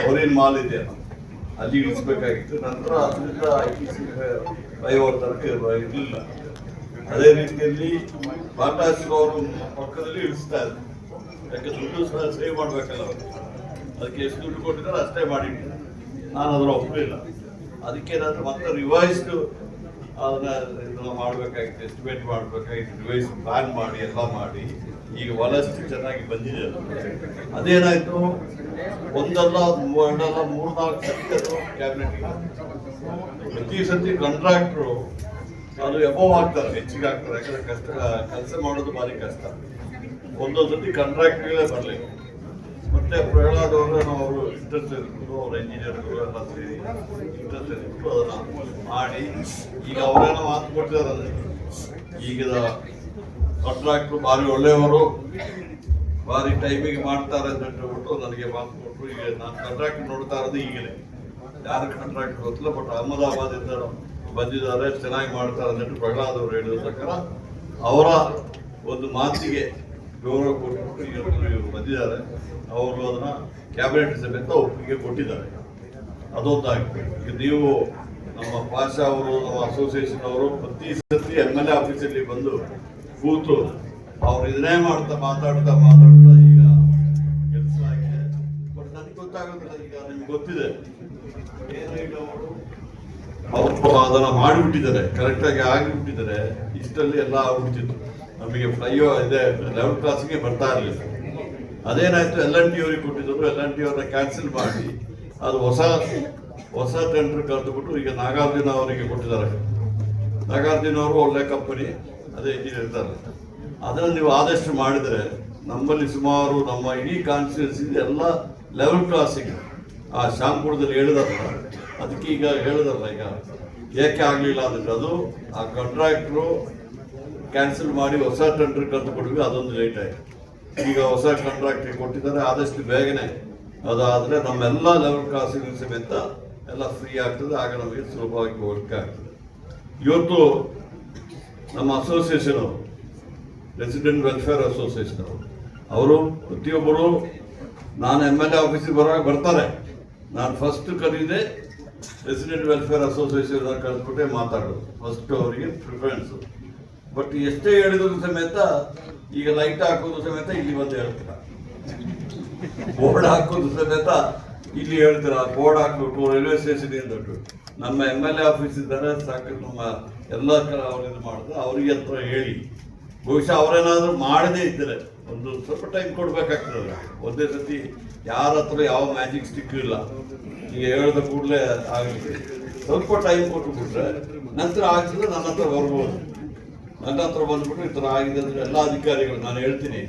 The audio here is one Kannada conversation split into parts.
ಅವರೇನು ಮಾಲ್ ಇದೆಯಲ್ಲ ಅಲ್ಲಿ ಇಳಿಸ್ಬೇಕಾಗಿತ್ತು. ನಂತರ ಅದರಿಂದ ITC ಫ್ಲೈಓವರ್ ತನಕ ಇರಲಿಲ್ಲ. ಅದೇ ರೀತಿಯಲ್ಲಿ ಬಾಟಾಶ್ರವರು ಪಕ್ಕದಲ್ಲಿ ಇಳಿಸ್ತಾ ಇದ್ರು. ಯಾಕೆ ದುಡ್ಡು ಸಹ ಸೇವ್ ಮಾಡಬೇಕಲ್ಲ ಅವರು, ಅದಕ್ಕೆ ಎಷ್ಟು ದುಡ್ಡು ಕೊಟ್ಟಿದ್ದಾರೆ ಅಷ್ಟೇ ಮಾಡಿಟ್ಟಿದ್ದಾರೆ. ನಾನು ಅದರ ಒಪ್ಪಲಿಲ್ಲ. ಅದಕ್ಕೆ ನಾನು ಮತ್ತೆ ರಿವೈಸ್ಡ್ ಅದನ್ನ ಮಾಡಬೇಕಾಗಿತ್ತು, ಎಸ್ಟಿಮೇಟ್ ಮಾಡಬೇಕಾಗಿತ್ತು, ರಿವೈಸ್ ಪ್ಲಾನ್ ಮಾಡಿ ಎಲ್ಲ ಮಾಡಿ ಈಗ ಬಹಳಷ್ಟು ಚೆನ್ನಾಗಿ ಬಂದಿದೆ. ಅದೇನಾಯ್ತು, ಒಂದಲ್ಲ 3-4 ಸತಿ ಅದು ಕ್ಯಾಬಿನೆಟ್ ಪ್ರತಿ ಸತಿ ಕಾಂಟ್ರಾಕ್ಟ್ರು ಅದು ಎಬೋವ್ ಆಗ್ತಾರೆ, ಹೆಚ್ಚಿಗೆ ಆಗ್ತಾರೆ. ಯಾಕಂದ್ರೆ ಕೆಲಸ ಮಾಡೋದು ಭಾರಿ ಕಷ್ಟ. ಒಂದೊಂದು ಸತಿ ಕಾಂಟ್ರಾಕ್ಟ್ಗಳೇ ಬರಲಿಲ್ಲ. ಮತ್ತೆ ಪ್ರಹ್ಲಾದ್ ಅವರು ಇಂಟ್ರೆಸ್ಟ್ ಇರ್ಬೋದು, ಅವ್ರ ಇಂಜಿನಿಯರ್ಗಳು ಎಲ್ಲ ಸೇರಿ ಇಂಟ್ರೆಸ್ಟ್ ಇರ್ಬಿಟ್ಟು ಅದನ್ನ ಮಾಡಿ ಈಗ ಅವರೇನೋ ಮಾತು ಕೊಟ್ಟಿದ್ದಾರೆ. ಈಗಿನ ಕಾಂಟ್ರಾಕ್ಟ್ರು ಭಾರಿ ಒಳ್ಳೆಯವರು, ಭಾರಿ ಟೈಮಿಗೆ ಮಾಡ್ತಾರೆ ಅಂತ ಹೇಳ್ಬಿಟ್ಟು ನನಗೆ ಮಾತು ಕೊಟ್ಟರು. ಈಗ ನಾನು ಕಾಂಟ್ರಾಕ್ಟ್ ನೋಡ್ತಾ ಇರೋದು ಈಗಲೇ, ಯಾರು ಕಾಂಟ್ರಾಕ್ಟ್ ಗೊತ್ತಿಲ್ಲ, ಬಟ್ ಅಹಮದಾಬಾದಿಂದ ಬಂದಿದ್ದಾರೆ, ಚೆನ್ನಾಗಿ ಮಾಡ್ತಾರೆ ಅಂದ್ಬಿಟ್ಟು ಪ್ರಹ್ಲಾದ್ ಅವರು ಹೇಳಿದ ಪ್ರಕಾರ ಅವರ ಒಂದು ಮಾತಿಗೆ ಗೌರವ ಕೊಟ್ಟು ಇವರು ಬಂದಿದ್ದಾರೆ. ಅವರು ಅದನ್ನ ಕ್ಯಾಬಿನೆಟ್ ಸಮೇತ ಒಪ್ಪಿಗೆ ಕೊಟ್ಟಿದ್ದಾರೆ. ಅದೊಂದಾಗಿದೆ. ಈಗ ನೀವು ನಮ್ಮ ಪಾಷಾ ಅವರು, ನಮ್ಮ ಅಸೋಸಿಯೇಷನ್ ಅವರು ಪ್ರತಿ ಸತಿ MLA ಆಫೀಸಲ್ಲಿ ಬಂದು ಕೂತು ಅವ್ರು ಇದನ್ನೇ ಮಾತಾಡ್ತಾ ಈಗ ಕೆಲಸ ಆಗಿದೆ. ಬಟ್ ನನಗೆ ಗೊತ್ತಾಗೋದಿಲ್ಲ. ಈಗ ನಿಮ್ಗೆ ಗೊತ್ತಿದೆ, ಅವರು ಅದನ್ನ ಮಾಡಿಬಿಟ್ಟಿದ್ದಾರೆ, ಕರೆಕ್ಟಾಗಿ ಆಗಿಬಿಟ್ಟಿದ್ದಾರೆ. ಇಷ್ಟಲ್ಲಿ ಎಲ್ಲ ಆಗ್ಬಿಟ್ಟಿತ್ತು. ನಮಗೆ ಇದೆ ಲೆವೆಲ್ ಕ್ಲಾಸಿಗೆ ಬರ್ತಾ ಇರಲಿಲ್ಲ. ಅದೇನಾಯ್ತು, LNT ಅವರಿಗೆ ಕೊಟ್ಟಿದ್ರು. LNT ಅವ್ರನ್ನ ಕ್ಯಾನ್ಸಲ್ ಮಾಡಿ ಅದು ಹೊಸ ಟೆಂಡರ್ ಕರೆದುಬಿಟ್ಟು ಈಗ ನಾಗಾರ್ಜುನ ಅವರಿಗೆ ಕೊಟ್ಟಿದ್ದಾರೆ. ನಾಗಾರ್ಜುನ ಅವರು ಒಳ್ಳೆ ಕಂಪನಿ, ಅದೇ ಇಂಜಿನಿಯರ್ ಇರ್ತಾರೆ. ಅದನ್ನು ನೀವು ಆದಷ್ಟು ಮಾಡಿದರೆ ನಮ್ಮಲ್ಲಿ ಸುಮಾರು ನಮ್ಮ ಇಡೀ ಕಾನ್ಸ್ಟಿಟ್ಯೂನ್ಸಿ ಎಲ್ಲ ಲೆವೆಲ್ ಕ್ರಾಸಿಂಗ್ ಆ ಶಾಂಪುರದಲ್ಲಿ ಹೇಳಿದಾರಲ್ಲ, ಅದಕ್ಕೆ ಈಗ ಹೇಳಿದಾರಲ್ಲ, ಈಗ ಏಕೆ ಆಗಲಿಲ್ಲ ಅಂದರೆ ಅದು ಆ ಕಾಂಟ್ರಾಕ್ಟ್ರು ಕ್ಯಾನ್ಸಲ್ ಮಾಡಿ ಹೊಸ ಟೆಂಡರ್ ಕರೆದು ಕೊಡ್ಬೇಕು. ಅದೊಂದು ಲೇಟ್ ಆಯಿತು. ಈಗ ಹೊಸ ಕಾಂಟ್ರಾಕ್ಟ್ಗೆ ಕೊಟ್ಟಿದ್ದಾರೆ. ಆದಷ್ಟು ಬೇಗನೆ ಅದಾದರೆ ನಮ್ಮೆಲ್ಲ ಲೆವೆಲ್ ಕ್ರಾಸಿಂಗ್ ಸಮೇತ ಎಲ್ಲ ಫ್ರೀ ಆಗ್ತದೆ. ಆಗ ನಮಗೆ ಸುಲಭವಾಗಿ ಹೋಗಲಿಕ್ಕೆ ಆಗ್ತದೆ. ಇವತ್ತು ನಮ್ಮ ಅಸೋಸಿಯೇಷನ್ ಅವರು, ರೆಸಿಡೆಂಟ್ ವೆಲ್ಫೇರ್ ಅಸೋಸಿಯೇಷನ್ ಅವರು ಪ್ರತಿಯೊಬ್ಬರು ನಾನು MLA ಆಫೀಸಿಗೆ ಬರ್ತಾರೆ. ನಾನು ಫಸ್ಟ್ ಕರೀದೆ ರೆಸಿಡೆಂಟ್ ವೆಲ್ಫೇರ್ ಅಸೋಸಿಯೇಷನ್ ಕರೆದ್ಬಿಟ್ಟೆ ಮಾತಾಡೋದು. ಫಸ್ಟ್ ಅವರಿಗೆ ಪ್ರಿಫರೆನ್ಸು. ಬಟ್ ಎಷ್ಟೇ ಹೇಳಿದ್ರು ಸಮೇತ ಈಗ ಲೈಟ್ ಹಾಕೋದು ಸಮೇತ ಇಲ್ಲಿ ಬಂದು ಹೇಳ್ತೀರ, ಬೋರ್ಡ್ ಹಾಕೋದು ಸಮೇತ ಇಲ್ಲಿ ಹೇಳ್ತೀರ. ಬೋರ್ಡ್ ಹಾಕ್ಬಿಟ್ಟು ರೈಲ್ವೆ ಸ್ಟೇಷನ್ ದೊಡ್ಡ ನಮ್ಮ MLA ಆಫೀಸ್ ಇದ್ದಾರೆ, ಸಾಕು ನಮ್ಮ ಎಲ್ಲ ಕಡೆ ಅವ್ರು ಮಾಡಿದ್ರೆ ಅವರಿಗೆ ಹತ್ರ ಹೇಳಿ, ಬಹುಶಃ ಅವರೇನಾದ್ರೂ ಮಾಡದೇ ಇದ್ದರೆ ಒಂದು ಸ್ವಲ್ಪ ಟೈಮ್ ಕೊಡ್ಬೇಕಾಗ್ತದಲ್ಲ. ಒಂದೇ ಸತಿ ಯಾರ ಹತ್ರ ಯಾವ ಮ್ಯಾಜಿಕ್ ಸ್ಟಿಕ್ ಇಲ್ಲ. ಈಗ ಹೇಳಿದ ಕೂಡಲೇ ಆಗುತ್ತೆ. ಸ್ವಲ್ಪ ಟೈಮ್ ಕೊಟ್ಟುಬಿಟ್ರೆ ನಂತರ ಆಗ್ತದೆ. ನನ್ನ ಹತ್ರ ಬರ್ಬೋದು. ನನ್ನ ಹತ್ರ ಬಂದ್ಬಿಟ್ಟು ಈ ಥರ ಆಗಿದೆ ಅಂದರೆ ಎಲ್ಲ ಅಧಿಕಾರಿಗಳು ನಾನು ಹೇಳ್ತೀನಿ,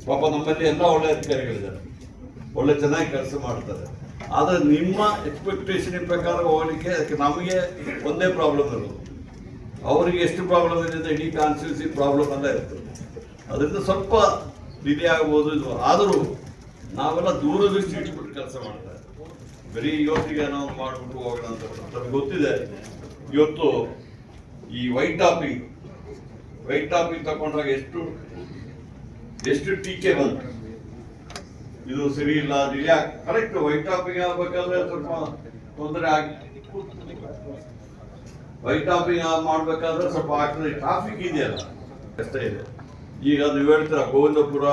ಪಾಪ ನಮ್ಮಲ್ಲಿ ಎಲ್ಲ ಒಳ್ಳೆ ಅಧಿಕಾರಿಗಳಿದ್ದಾರೆ, ಒಳ್ಳೆ ಚೆನ್ನಾಗಿ ಕೆಲಸ ಮಾಡ್ತಾರೆ. ಆದರೆ ನಿಮ್ಮ ಎಕ್ಸ್ಪೆಕ್ಟೇಷನ್ ಪ್ರಕಾರ ಹೋಗಲಿಕ್ಕೆ ಅದಕ್ಕೆ ನಮಗೆ ಒಂದೇ ಪ್ರಾಬ್ಲಮ್ ಇರೋದು. ಅವರಿಗೆ ಎಷ್ಟು ಪ್ರಾಬ್ಲಮ್ ಇದೆ, ಇಡೀ ಕಾನ್ಸ್ಟಿಟ್ಯೂನ್ಸಿ ಪ್ರಾಬ್ಲಮ್ ಎಲ್ಲ ಇರ್ತದೆ. ಅದರಿಂದ ಸ್ವಲ್ಪ ಡಿಲೇ ಆಗ್ಬೋದು. ಇದು ಆದರೂ ನಾವೆಲ್ಲ ದೂರದೃಷ್ಟಿ ಇಟ್ಬಿಟ್ಟು ಕೆಲಸ ಮಾಡ್ತಾರೆ. ಬರೀ ಇವತ್ತಿಗೆ ನಾವು ಮಾಡಿಬಿಟ್ಟು ಹೋಗೋಣ ಅಂತ ನಮ್ಗೆ ಗೊತ್ತಿದೆ. ಇವತ್ತು ಈ ವೈಟ್ ಟಾಪಿಂಗ್ ತಗೊಂಡಾಗ ಎಷ್ಟು ಟೀಕೆ ಬಂತು. ಇದು ಸರಿ ಇಲ್ಲ, ಡಿಲೇ ಕರೆಕ್ಟ್. ವೈಟ್ ಟಾಪಿಂಗ್ ಆಗ್ಬೇಕಾದ್ರೆ ಸ್ವಲ್ಪ ತೊಂದರೆ ವೈಟ್ ಟಾಪಿಂಗ್ ಮಾಡ್ಬೇಕಾದ್ರೆ ಸ್ವಲ್ಪ ಆಗ್ತದೆ. ಟ್ರಾಫಿಕ್ ಇದೆಯಲ್ಲ, ಕಷ್ಟ ಇದೆ. ಈಗ ನೀವು ಹೇಳ್ತೀರ ಗೋವಿಂದಪುರ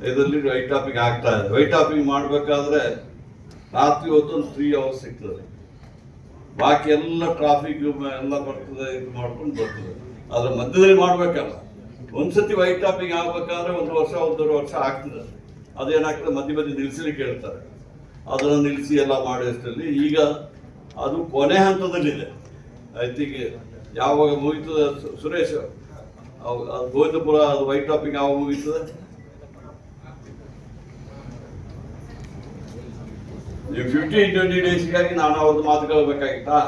ಇದರಲ್ಲಿ ವೈಟ್ ಟಾಪಿಂಗ್ ಆಗ್ತಾ ಇದೆ. ವೈಟ್ ಟಾಪಿಂಗ್ ಮಾಡ್ಬೇಕಾದ್ರೆ ರಾತ್ರಿ ಹೊತ್ತು ಒಂದು 3 hours ಸಿಗ್ತದೆ. ಬಾಕಿ ಎಲ್ಲ ಟ್ರಾಫಿಕ್ ಎಲ್ಲ ಬರ್ತದೆ, ಇದು ಮಾಡ್ಕೊಂಡು ಬರ್ತದೆ. ಅದ್ರ ಮಧ್ಯದಲ್ಲಿ ಮಾಡ್ಬೇಕಲ್ಲ. ಒಂದ್ಸತಿ ವೈಟ್ ಟಾಪಿಂಗ್ ಆಗ್ಬೇಕಾದ್ರೆ 1 ವರ್ಷ 1.5 ವರ್ಷ ಆಗ್ತದೆ. ಅದೇನಾಗ್ತದೆ, ಮಧ್ಯೆ ನಿಲ್ಲಿಸಲಿಕ್ಕೆ ಹೇಳ್ತಾರೆ. ಅದನ್ನು ನಿಲ್ಲಿಸಿ ಎಲ್ಲ ಮಾಡೋಷ್ಟರಲ್ಲಿ ಈಗ ಅದು ಕೊನೆ ಹಂತದಲ್ಲಿದೆ. ಐ ಥಿಂಕ್ ಯಾವಾಗ ಮುಗೀತದೆ ಸುರೇಶ್, ಗೋವಿಂದಪುರ ಅದು ವೈಟ್ ಟಾಪಿಂಗ್ ಯಾವಾಗ ಮುಗೀತದೆ? ನೀವು 15-20 ಡೇಸ್ಗಾಗಿ ನಾನು ಅವ್ರದ್ದು ಮಾತು ಕೇಳಬೇಕಾಗಿತ್ತಾ?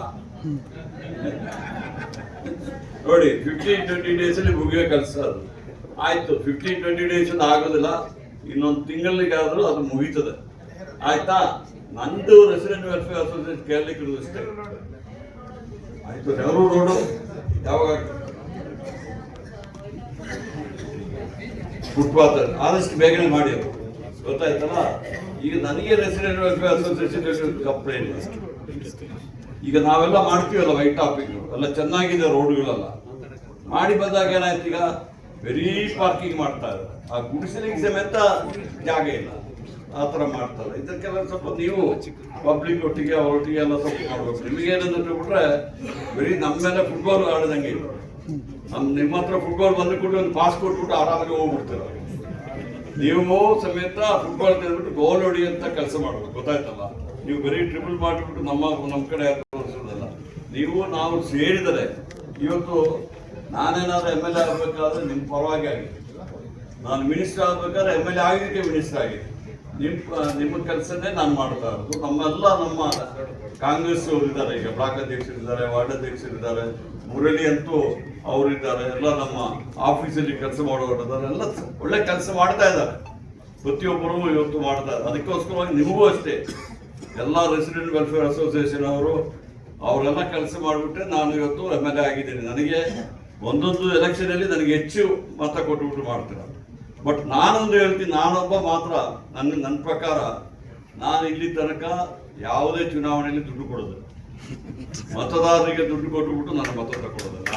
ನೋಡಿ, 15-20 ಡೇಸಲ್ಲಿ ಮುಗಿಯೋ ಕೆಲಸ ಅದು. ಆಯ್ತು, 15-20 ಡೇಸ್ ಆಗೋದಿಲ್ಲ, ಇನ್ನೊಂದು ತಿಂಗಳಿಗಾದ್ರೂ ಅದು ಮುಗೀತದೆ. ಆಯ್ತಾ? ನಂದು ರೆಸಿಡೆಂಟ್ ವೆಲ್ಫೇರ್ ಅಸೋಸಿಯೇಷನ್ ಕೇಳಲಿಕ್ಕೆ ಇರೋದಷ್ಟೇ. ಆಯ್ತು, ನೆಹರು ರೋಡು ಯಾವಾಗ ಫುಟ್ಪಾತ್ ಆದಷ್ಟು ಬೇಗನೆ ಮಾಡಿ, ಗೊತ್ತಾಯ್ತಲ್ಲ? ಈಗ ನನಗೆ ರೆಸಿಡೆಂಟ್ ವೆಲ್ಫೇರ್ ಅಸೋಸಿಯೇಷನ್ ಕಂಪ್ಲೇಂಟ್. ಈಗ ನಾವೆಲ್ಲ ಮಾಡ್ತೀವಲ್ಲ ವೈಟ್ ಟಾಪಿಕ್ ಎಲ್ಲ ಚೆನ್ನಾಗಿದೆ, ರೋಡ್ಗಳೆಲ್ಲ ಮಾಡಿ ಬಂದಾಗ ಏನಾಯ್ತು, ಈಗ ವೆರಿ ಪಾರ್ಕಿಂಗ್ ಮಾಡ್ತಾ ಇದ್ದಾರೆ, ಆ ಗುಡಿಸಲಿಗೆ ಸಮೇತ ಜಾಗ ಇಲ್ಲ, ಆ ಥರ ಮಾಡ್ತಾರೆ. ಇದಕ್ಕೆಲ್ಲ ಸ್ವಲ್ಪ ನೀವು ಪಬ್ಲಿಕ್ ಒಟ್ಟಿಗೆ ಅವರೊಟ್ಟಿಗೆ ಎಲ್ಲ ಸ್ವಲ್ಪ ಮಾಡ್ಬೇಕು. ನಿಮಗೇನಂದ್ರೆ ಬಿಟ್ರೆ ಬರೀ ನಮ್ಮ ಮೇಲೆ ಫುಟ್ಬಾಲ್ ಆಡೋದಂಗೆ ಇಲ್ಲ. ನಿಮ್ಮ ಹತ್ರ ಫುಟ್ಬಾಲ್ ಬಂದ್ಬಿಟ್ಟು ಒಂದು ಪಾಸ್ ಕೊಟ್ಬಿಟ್ಟು ಆರಾಮಾಗಿ ಹೋಗ್ಬಿಡ್ತೀರ. ನೀವು ಸಮೇತ ಫುಟ್ಬಾಲ್ ತೆಗೆದ್ಬಿಟ್ಟು ಗೋಲ್ ಹೊಡಿಯಂತ ಕೆಲಸ ಮಾಡ್ಬೇಕು, ಗೊತ್ತಾಯ್ತಲ್ಲ. ನೀವು ಬರೀ ಟ್ರಿಬಲ್ ಮಾಡಿಬಿಟ್ಟು ನಮ್ಮ ಕಡೆ ತೋರಿಸೋದಲ್ಲ. ನಾವು ಸೇರಿದರೆ ಇವತ್ತು ನಾನೇನಾದ್ರೂ ಎಮ್.ಎಲ್.ಎ ಆಗಬೇಕಾದ್ರೆ ನಿಮ್ಮ ಪರವಾಗಿ ಆಗಿದೆ, ನಾನು ಮಿನಿಸ್ಟರ್ ಆಗಬೇಕಾದ್ರೆ ಎಮ್.ಎಲ್.ಎ ಆಗಿದ್ದಕ್ಕೆ ಮಿನಿಸ್ಟರ್ ಆಗಿದೆ. ನಿಮ್ಮ ಕೆಲಸನೇ ನಾನು ಮಾಡ್ತಾ ಇರೋದು. ನಮ್ಮ ಕಾಂಗ್ರೆಸ್ ಅವರು ಇದ್ದಾರೆ, ಈಗ ಬ್ಲಾಕ್ ಅಧ್ಯಕ್ಷರಿದ್ದಾರೆ, ವಾರ್ಡ್ ಅಧ್ಯಕ್ಷರಿದ್ದಾರೆ, ಮುರಳಿ ಅಂತೂ ಅವರಿದ್ದಾರೆ, ಎಲ್ಲ ನಮ್ಮ ಆಫೀಸಲ್ಲಿ ಕೆಲಸ ಮಾಡೋರಿದ್ದಾರೆ, ಎಲ್ಲ ಒಳ್ಳೆ ಕೆಲಸ ಮಾಡ್ತಾ ಇದ್ದಾರೆ. ಪ್ರತಿಯೊಬ್ಬರು ಇವತ್ತು ಮಾಡ್ತಾ ಇದ್ದಾರೆ. ಅದಕ್ಕೋಸ್ಕರವಾಗಿ ನಿಮಗೂ ಅಷ್ಟೇ ಎಲ್ಲ ರೆಸಿಡೆಂಟ್ ವೆಲ್ಫೇರ್ ಅಸೋಸಿಯೇಷನ್ ಅವರೆಲ್ಲ ಕೆಲಸ ಮಾಡಿಬಿಟ್ಟೆ ನಾನು ಇವತ್ತು ಎಮ್.ಎಲ್.ಎ ಆಗಿದ್ದೀನಿ. ನನಗೆ ಒಂದೊಂದು ಎಲೆಕ್ಷನಲ್ಲಿ ನನಗೆ ಹೆಚ್ಚು ಮತ ಕೊಟ್ಟುಬಿಟ್ಟು ಮಾಡ್ತೀನಿ. ಬಟ್ ನಾನೊಂದು ಹೇಳ್ತೀನಿ, ನಾನೊಬ್ಬ ಮಾತ್ರ ನನ್ನ ಪ್ರಕಾರ ನಾನು ಇಲ್ಲಿ ತನಕ ಯಾವುದೇ ಚುನಾವಣೆಯಲ್ಲಿ ದುಡ್ಡು ಕೊಡೋದಿಲ್ಲ. ಮತದಾರರಿಗೆ ದುಡ್ಡು ಕೊಟ್ಟುಬಿಟ್ಟು ನನ್ನ ಮತ ತಗೊಳ್ಳೋದಿಲ್ಲ.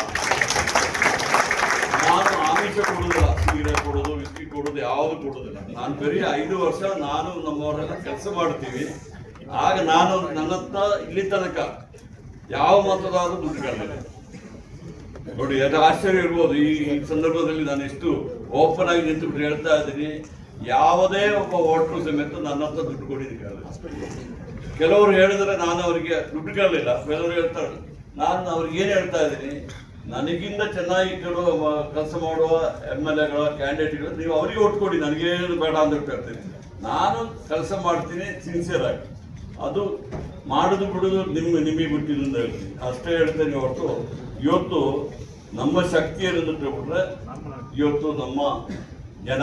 ನಾನು ಆಮಿಷ ಕೊಡೋದಿಲ್ಲ, ಸೀರೆ ಕೊಡೋದು, ವಿಸ್ಕಿ ಕೊಡೋದು ಯಾವುದು ಕೊಡೋದಿಲ್ಲ. ನಾನು ಬರೀ 5 ವರ್ಷ ನಾನು ನಮ್ಮವರೆಲ್ಲ ಕೆಲಸ ಮಾಡ್ತೀವಿ. ಆಗ ನಾನು ನನ್ನತ್ತ ಇಲ್ಲಿ ತನಕ ಯಾವ ಮತದಾರರು ದುಡ್ಡು ಕಟ್ಟಿಲ್ಲ ನೋಡಿ. ಅದು ಆಶ್ಚರ್ಯ ಇರ್ಬೋದು. ಈ ಸಂದರ್ಭದಲ್ಲಿ ನಾನು ಎಷ್ಟು ಓಪನ್ ಆಗಿ ನಿಂತುಬಿಟ್ಟು ಹೇಳ್ತಾ ಇದ್ದೀನಿ, ಯಾವುದೇ ಒಬ್ಬ ವೋಟ್ರು ಸಮೇತ ನನ್ನ ಹತ್ರ ದುಡ್ಡು ಕೊಟ್ಟಿದ್ದಕ್ಕಾಗಲ್ಲ. ಕೆಲವರು ಹೇಳಿದ್ರೆ ನಾನು ಅವರಿಗೆ ದುಡ್ಡು ಕೇಳಲಿಲ್ಲ. ಕೆಲವರು ಹೇಳ್ತಾರೆ, ನಾನು ಅವ್ರಿಗೆ ಏನು ಹೇಳ್ತಾ ಇದ್ದೀನಿ, ನನಗಿಂತ ಚೆನ್ನಾಗಿ ಕೆಲಸ ಮಾಡುವ ಎಮ್.ಎಲ್.ಎಗಳ ಕ್ಯಾಂಡಿಡೇಟ್ಗಳು ನೀವು ಅವರಿಗೆ ಒಟ್ಟು ಕೊಡಿ, ನನಗೇನು ಬೇಡ ಅಂತ ಹೇಳ್ತೀನಿ. ನಾನು ಕೆಲಸ ಮಾಡ್ತೀನಿ ಸಿನ್ಸಿಯರ್ ಆಗಿ. ಅದು ಮಾಡೋದು ಬಿಡೋದು ನಿಮಗೆ ಬಿಟ್ಟಿದ್ದು ಅಂತ ಹೇಳ್ತೀನಿ, ಅಷ್ಟೇ ಹೇಳ್ತೇನೆ ಹೊರತು ಇವತ್ತು ನಮ್ಮ ಶಕ್ತಿ ಏನಂತ ಬಿಟ್ರೆ ಇವತ್ತು ನಮ್ಮ ಜನ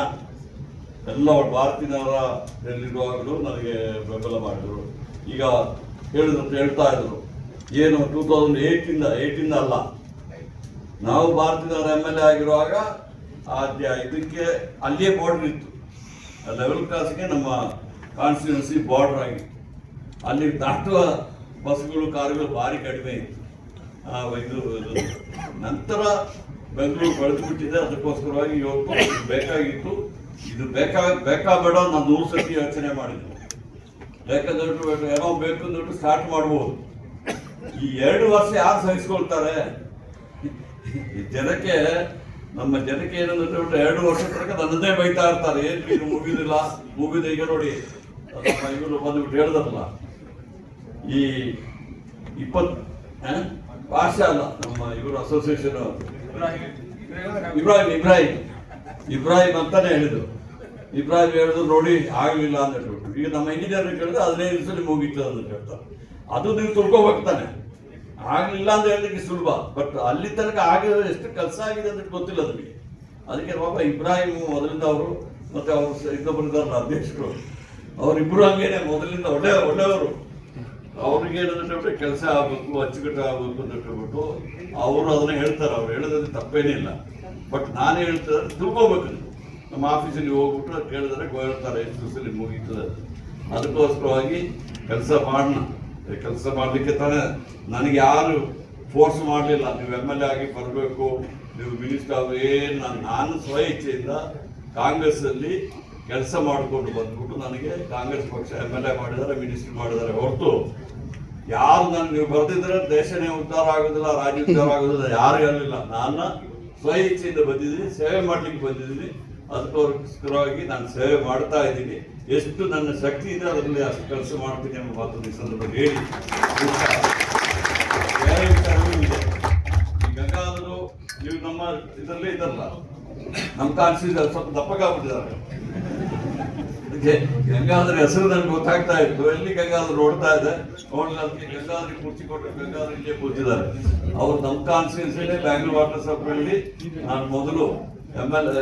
ಎಲ್ಲ ಭಾರತೀಯರಲ್ಲಿರುವಾಗಲೂ ನನಗೆ ಬೆಂಬಲ ಮಾಡಿದರು. ಈಗ ಹೇಳ್ತಾ ಇದ್ರು ಏನು 2008 ಅಲ್ಲ, ನಾವು ಭಾರತೀಯರ ಎಮ್.ಎಲ್.ಎ ಆಗಿರುವಾಗ ಇದಕ್ಕೆ ಅಲ್ಲಿಯೇ ಬಾರ್ಡರ್ ಇತ್ತು. ಲೆವೆಲ್ ಕ್ರಾಸ್ಗೆ ನಮ್ಮ ಕಾನ್ಸ್ಟಿಟ್ಯೂನ್ಸಿ ಬಾರ್ಡರ್ ಆಗಿತ್ತು. ಅಲ್ಲಿ ದಾಟುವ ಬಸ್ಗಳು ಕಾರುಗಳು ಭಾರಿ ಕಡಿಮೆ ಇತ್ತು. ಇದು ನಂತರ ಬೆಂಗಳೂರು ಬೆಳೆದು ಬಿಟ್ಟಿದೆ. ಅದಕ್ಕೋಸ್ಕರವಾಗಿ ಇವತ್ತು ಬೇಕಾಗಿತ್ತು. ಇದು ಬೇಕಾ ಬೇಡ ನಾನು 100 ಸತಿ ಯೋಚನೆ ಮಾಡಿದ್ದೆ. ಬೇಕಾದಷ್ಟು ಏನೋ ಬೇಕು ಅಂದ್ಬಿಟ್ಟು ಸ್ಟಾರ್ಟ್ ಮಾಡ್ಬೋದು. ಈ 2 ವರ್ಷ ಯಾರು ಸಹಿಸ್ಕೊಳ್ತಾರೆ? ನಮ್ಮ ಜನಕ್ಕೆ ಏನಂದ್ರೆ 2 ವರ್ಷ ತನಕ ನನ್ನದೇ ಬೈತಾ ಇರ್ತಾರೆ. ಏನು ಮುಗಿದ ಈಗ ನೋಡಿ ಇವರು ಬಂದ್ಬಿಟ್ಟು ಹೇಳ್ದಾರಲ್ಲ, ಈ 20 ಭಾಷೆ ಅಲ್ಲ, ನಮ್ಮ ಇವರು ಅಸೋಸಿಯೇಷನ್ ಇಬ್ರಾಹಿಂ ಅಂತಾನೆ ಹೇಳಿದ್ರು. ಇಬ್ರಾಹಿಂ ಹೇಳಿದ್ರು ನೋಡಿ ಆಗಲಿಲ್ಲ ಅಂತ ಹೇಳ್ಬಿಟ್ಟು. ಈಗ ನಮ್ಮ ಇಂಜಿನಿಯರ್ ಕೇಳಿದ್ರೆ 15 ದಿವಸದಲ್ಲಿ ಮುಗೀತು ಅಂತ ಹೇಳ್ತಾರೆ. ಅದು ನೀವು ತಿಳ್ಕೊಬೇಕು ತಾನೆ. ಆಗಲಿಲ್ಲ ಅಂತ ಹೇಳಲಿಕ್ಕೆ ಸುಲಭ, ಬಟ್ ಅಲ್ಲಿ ತನಕ ಆಗಿರೋ ಎಷ್ಟು ಕೆಲಸ ಆಗಿದೆ ಅಂತ ಗೊತ್ತಿಲ್ಲ ನಮಗೆ. ಅದಕ್ಕೆ ಪಾಪ ಇಬ್ರಾಹಿಂ ಮೊದಲಿಂದ ಅವರು ಮತ್ತೆ ಅವರು ಇನ್ನೊಬ್ಬರು ಇದ್ದಾರಲ್ಲ ಅಧ್ಯಕ್ಷರು, ಅವರಿಬ್ಬರು ಹಂಗೇನೆ ಮೊದಲಿಂದ ಒಳ್ಳೆಯವರು. ಅವ್ರಿಗೆ ಏನಂದ್ರೆ ಕೆಲಸ ಆಗಬೇಕು, ಅಚ್ಚುಕಟ್ಟು ಆಗಬೇಕು ಅಂತ ಹೇಳ್ಬಿಟ್ಟು ಅವರು ಅದನ್ನ ಹೇಳ್ತಾರೆ. ಅವ್ರು ಹೇಳೋದ್ರಲ್ಲಿ ತಪ್ಪೇನಿಲ್ಲ. ಬಟ್ ನಾನು ಹೇಳ್ತಾರೆ ತಿಳ್ಕೊಬೇಕು. ನಮ್ಮ ಆಫೀಸಲ್ಲಿ ಹೋಗ್ಬಿಟ್ಟು ಕೇಳಿದ್ರೆ ಹೇಳ್ತಾರೆ ಎಷ್ಟು ದಿವಸದಲ್ಲಿ ಮುಗೀತದೆ. ಅದಕ್ಕೋಸ್ಕರವಾಗಿ ಕೆಲಸ ಮಾಡೋಣ. ಕೆಲಸ ಮಾಡಲಿಕ್ಕೆ ತಾನೇ ನನಗೆ ಯಾರು ಫೋರ್ಸ್ ಮಾಡಲಿಲ್ಲ, ನೀವು ಎಮ್.ಎಲ್.ಎ ಆಗಿ ಬರಬೇಕು, ನೀವು ಮಿನಿಸ್ಟರ್ ಆಗಬೇಕು. ನಾನು ಸ್ವ ಇಚ್ಛೆಯಿಂದ ಕಾಂಗ್ರೆಸ್ಸಲ್ಲಿ ಕೆಲಸ ಮಾಡಿಕೊಂಡು ಬಂದ್ಬಿಟ್ಟು ನನಗೆ ಕಾಂಗ್ರೆಸ್ ಪಕ್ಷ ಎಮ್.ಎಲ್.ಎ ಮಾಡಿದ್ದಾರೆ, ಮಿನಿಸ್ಟರ್ ಮಾಡಿದ್ದಾರೆ. ಹೊರತು ಯಾರು ನೀವು ಬರೆದಿದ್ರೆ ದೇಶನೇ ಉದ್ಧಾರ ಆಗೋದಿಲ್ಲ, ರಾಜ್ಯ ಉದ್ಧಾರ ಆಗೋದಿಲ್ಲ ಯಾರು ಹೇಳಲಿಲ್ಲ. ನಾನು ಸ್ವ ಇಚ್ಛೆಯಿಂದ ಬಂದಿದ್ದೀನಿ, ಸೇವೆ ಮಾಡ್ಲಿಕ್ಕೆ ಬಂದಿದ್ದೀನಿ. ಅದಕ್ಕೋಸ್ಕರವಾಗಿ ನಾನು ಸೇವೆ ಮಾಡ್ತಾ ಇದ್ದೀನಿ. ಎಷ್ಟು ನನ್ನ ಶಕ್ತಿ ಇದೆ ಅದರಲ್ಲಿ ಅಷ್ಟು ಕೆಲಸ ಮಾಡ್ತೀನಿ ಅನ್ನೋ ಮಾತು ಈ ಸಂದರ್ಭದಲ್ಲಿ ಹೇಳಿ. ಬೇರೆ ವಿಚಾರವೂ ಇದೆ. ಈ ಗಂಗಾಧರು ನೀವು ನಮ್ಮ ಇದರಲ್ಲೇ ಇದ್ದಾರಲ್ಲ, ನಮ್ಮ ಕಾನ್ಸ್ಟಿಟ್ಯೂನ್ಸಿ ಸ್ವಲ್ಪ ದಪ್ಪಗಾಗ್ಬಿಟ್ಟಿದ್ದಾರೆ. ಗಂಗಾಧರ ಹೆಸರು ನನಗೆ ಗೊತ್ತಾಗ್ತಾ ಇತ್ತು. ಎಲ್ಲಿ ಗಂಗಾಧರ ನೋಡ್ತಾ ಇದೆ ನೋಡಲಿಲ್ಲ. ಅದಕ್ಕೆ ಗಂಗಾಧರ ಕುರ್ಚಿ ಕೊಟ್ಟು ಗಂಗಾಧರ ಇಲ್ಲೇ ಕೂತಿದ್ದಾರೆ. ಅವ್ರು ನಮ್ಮ ಕಾನ್ಸ್ಟಿಟ್ಯೂನ್ಸಿಯಲ್ಲಿ ಬ್ಯಾಂಗ್ಳೂರ್ ವಾಟರ್ ಸಪ್ಲೈಲಿ ನಾನು ಮೊದಲು ಎಮ್.ಎಲ್.ಎ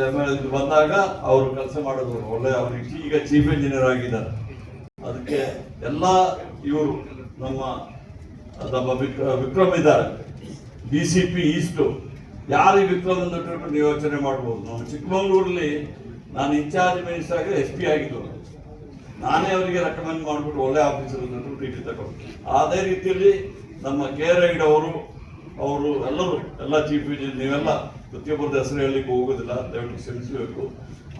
ಬಂದಾಗ ಅವರು ಕೆಲಸ ಮಾಡೋದು ಒಳ್ಳೆ. ಅವ್ರಿಗೆ ಈಗ ಚೀಫ್ ಇಂಜಿನಿಯರ್ ಆಗಿದ್ದಾರೆ. ಅದಕ್ಕೆ ಎಲ್ಲ ಇವರು ನಮ್ಮ ವಿಕ್ರಮ್ ಇದ್ದಾರೆ, DCP ಈಸ್ಟು. ಯಾರು ವಿಕ್ರಮ್ ಅಂದ್ಬಿಟ್ಟು ನೀವು ಯೋಚನೆ ಮಾಡ್ಬೋದು. ನಮ್ಮ ಚಿಕ್ಕಮಗಳೂರಲ್ಲಿ ನಾನು ಇನ್ಚಾರ್ಜ್ ಮಿನಿಸ್ಟರ್ ಆಗಿ SP ಆಗಿದ್ದು. ನಾನೇ ಅವರಿಗೆ ರೆಕಮೆಂಡ್ ಮಾಡಿಬಿಟ್ಟು ಒಳ್ಳೆ ಆಫೀಸರ್ ಟಿ ಟಿ ತಗೊಂಡು. ಅದೇ ರೀತಿಯಲ್ಲಿ ನಮ್ಮ KRID ಅವರು ಎಲ್ಲ ಚೀಫ್ ಇಂಜಿನಿಯರ್, ನೀವೆಲ್ಲ ಪ್ರತಿಯೊಬ್ಬರದ ಹೆಸರು ಹೇಳಲಿಕ್ಕೆ ಹೋಗೋದಿಲ್ಲ, ದಯವಿಟ್ಟು ಕ್ಷಮಿಸಬೇಕು.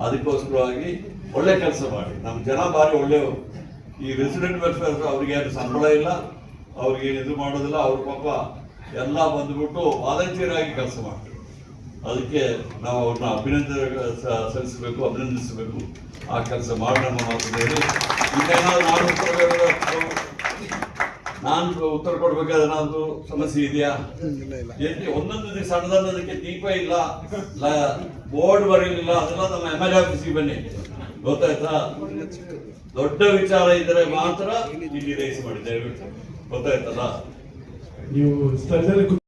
ಅದಕ್ಕೋಸ್ಕರವಾಗಿ ಒಳ್ಳೆ ಕೆಲಸ ಮಾಡಿ. ನಮ್ಮ ಜನ ಭಾರಿ ಒಳ್ಳೆಯವರು. ಈ ರೆಸಿಡೆಂಟ್ ವೆಲ್ಫೇರ್ ಅವ್ರಿಗೆ ಏನು ಸಂಬಳ ಇಲ್ಲ, ಅವ್ರಿಗೆ ಇದು ಮಾಡೋದಿಲ್ಲ. ಅವ್ರ ಪಾಪ ಎಲ್ಲ ಬಂದ್ಬಿಟ್ಟು ವಾಲಂಟಿಯರ್ ಆಗಿ ಕೆಲಸ ಮಾಡ್ತಾರೆ. ಅದಕ್ಕೆ ನಾವು ಅವ್ರನ್ನ ಅಭಿನಂದಿಸಬೇಕು. ಆ ಕೆಲಸ ಮಾಡಿ ನಮ್ಮ ಮಾತು ಹೇಳಿ. ಇನ್ನೇನಾದ್ರು ನಾನು ಉತ್ತರ ಕೊಡ್ಬೇಕಾದ್ರೆ ಏನಾದ್ರು ಸಮಸ್ಯೆ ಇದೆಯಾ? ಒಂದೊಂದು ದಿವಸ ಸಣ್ಣದನ್ನೋದಕ್ಕೆ ದೀಪ ಇಲ್ಲ, ಬೋರ್ಡ್ ಬರಲಿಲ್ಲ, ಅದೆಲ್ಲ ನಮ್ಮ MLA ಆಫೀಸಿಗೆ ಬನ್ನಿ, ಗೊತ್ತಾಯ್ತಾ? ದೊಡ್ಡ ವಿಚಾರ ಇದ್ದರೆ ಮಾತ್ರ ಇಲ್ಲಿ ರೈಸ್ ಮಾಡಿ, ದಯವಿಟ್ಟು, ಗೊತ್ತಾಯ್ತಲ್ಲ? ನೀವು